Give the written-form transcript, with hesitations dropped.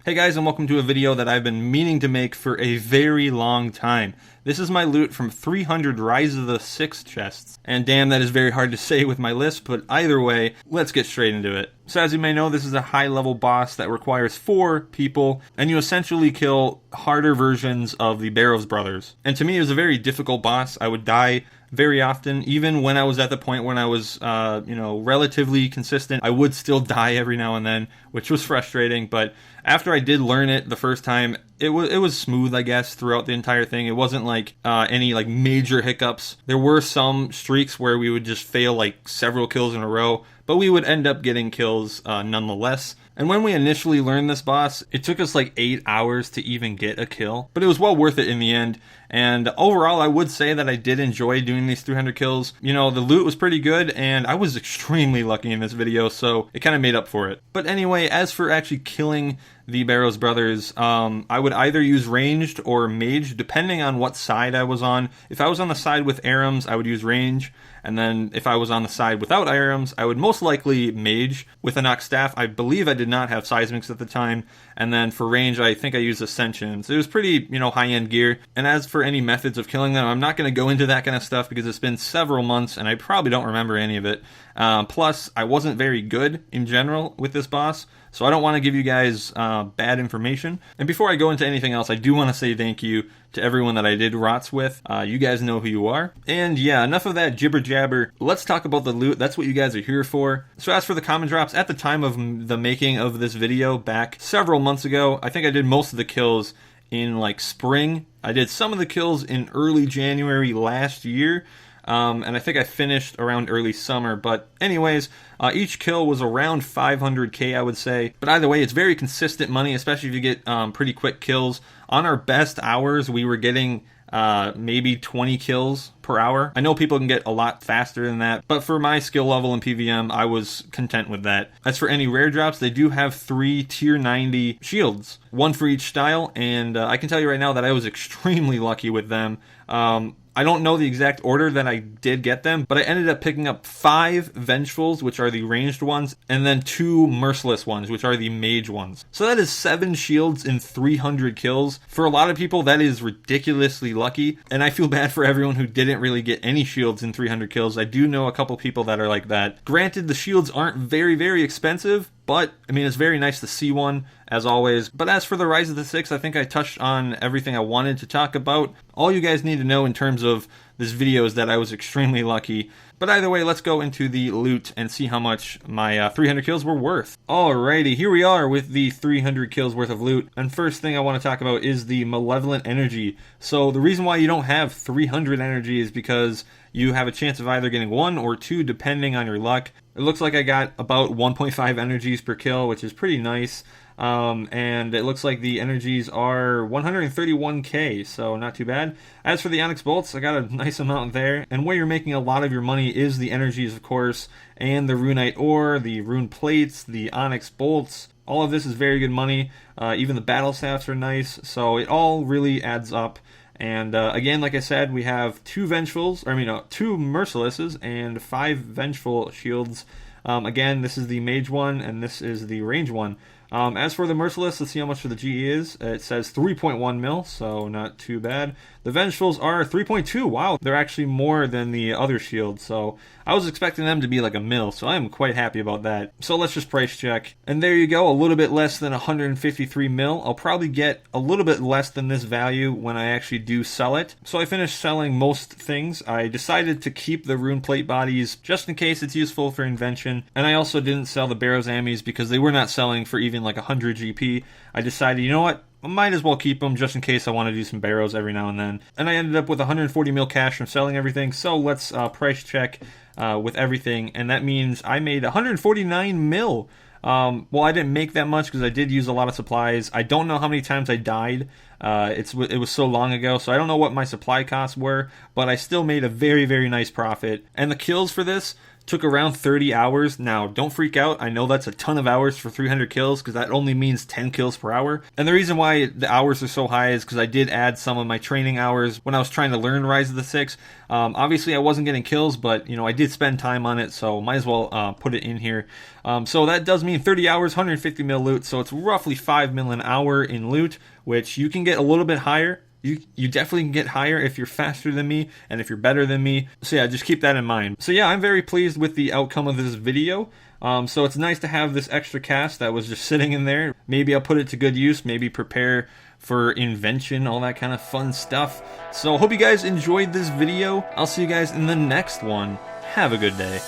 Hey guys, and welcome to a video that I've been meaning to make for a very long time. This is my loot from 300 Rise of the Six chests. And damn, that is very hard to say with my list, but either way, let's get straight into it. So as you may know, this is a high level boss that requires 4 people, and you essentially kill harder versions of the Barrows brothers. And to me, it was a very difficult boss. I would die very often, even when I was at the point when I was, relatively consistent. I would still die every now and then, which was frustrating, but after I did learn it the first time, it was smooth, I guess, throughout the entire thing. It wasn't like any like major hiccups. There were some streaks where we would just fail like several kills in a row, but we would end up getting kills nonetheless. And when we initially learned this boss, it took us like 8 hours to even get a kill, but it was well worth it in the end. And overall, I would say that I did enjoy doing these 300 kills. You know, the loot was pretty good, and I was extremely lucky in this video, so it kind of made up for it. But anyway, as for actually killing the Barrows brothers, I would either use ranged or mage, depending on what side I was on. If I was on the side with Arams, I would use range, and then if I was on the side without Arams, I would most likely mage with a knock staff. I believe I did not have seismics at the time, and then for range, I think I used ascension. So it was pretty, high-end gear. And as for any methods of killing them, I'm not going to go into that kind of stuff because it's been several months, and I probably don't remember any of it. Plus, I wasn't very good in general with this boss, so I don't want to give you guys bad information. And before I go into anything else, I do want to say thank you to everyone that I did rots with. You guys know who you are. And yeah, enough of that jibber jabber. Let's talk about the loot. That's what you guys are here for. So as for the common drops, at the time of the making of this video back several months ago, I think I did most of the kills in like spring. I did some of the kills in early January last year. And I think I finished around early summer. But anyways, each kill was around 500k, I would say. But either way, it's very consistent money, especially if you get pretty quick kills. On our best hours, we were getting maybe 20 kills per hour. I know people can get a lot faster than that, but for my skill level in PVM, I was content with that. As for any rare drops, they do have 3 tier 90 shields, 1 for each style, and I can tell you right now that I was extremely lucky with them. I don't know the exact order that I did get them, but I ended up picking up 5 Vengefulls, which are the ranged ones, and then 2 Merciless ones, which are the mage ones. So that is 7 shields in 300 kills. For a lot of people, that is ridiculously lucky, and I feel bad for everyone who didn't really get any shields in 300 kills. I do know a couple people that are like that. Granted, the shields aren't very, very expensive, but, I mean, it's very nice to see one, as always. But as for the Rise of the Six, I think I touched on everything I wanted to talk about. All you guys need to know in terms of this video is that I was extremely lucky. But either way, let's go into the loot and see how much my 300 kills were worth. Alrighty, here we are with the 300 kills worth of loot. And first thing I want to talk about is the Malevolent Energy. So the reason why you don't have 300 energy is because you have a chance of either getting 1 or 2 depending on your luck. It looks like I got about 1.5 energies per kill, which is pretty nice. And it looks like the energies are 131k, so not too bad. As for the Onyx Bolts, I got a nice amount there. And where you're making a lot of your money is the energies, of course, and the Runite Ore, the Rune Plates, the Onyx Bolts. All of this is very good money. Even the Battle Staffs are nice, so it all really adds up. And again, like I said, we have 2 Vengefulls, 2 Mercilesses and 5 Vengeful shields. Again, this is the Mage one, and this is the Range one. As for the Merciless, let's see how much for the GE is. It says 3.1 mil, so not too bad. The Vengefuls are 3.2. Wow, they're actually more than the other shields, so I was expecting them to be like a mil, so I'm quite happy about that. So let's just price check. And there you go, a little bit less than 153 mil. I'll probably get a little bit less than this value when I actually do sell it. So I finished selling most things. I decided to keep the Rune Plate bodies just in case it's useful for invention. And I also didn't sell the Barrows Ammies because they were not selling for even like 100 GP. I decided, you know what? I might as well keep them just in case I want to do some Barrows every now and then. And I ended up with 140 mil cash from selling everything. So let's price check with everything. And that means I made 149 mil. Well, I didn't make that much because I did use a lot of supplies. I don't know how many times I died. It was so long ago, so I don't know what my supply costs were, but I still made a very, very nice profit. And the kills for this, took around 30 hours. Now, don't freak out. I know that's a ton of hours for 300 kills because that only means 10 kills per hour. And the reason why the hours are so high is because I did add some of my training hours when I was trying to learn Rise of the Six. Obviously, I wasn't getting kills, but I did spend time on it, so might as well put it in here. So that does mean 30 hours, 150 mil loot, so it's roughly 5 mil an hour in loot, which you can get a little bit higher. You definitely can get higher if you're faster than me and if you're better than me. So yeah, just keep that in mind. So yeah, I'm very pleased with the outcome of this video. So it's nice to have this extra cash that was just sitting in there. Maybe I'll put it to good use, maybe prepare for invention, all that kind of fun stuff. So hope you guys enjoyed this video. I'll see you guys in the next one. Have a good day.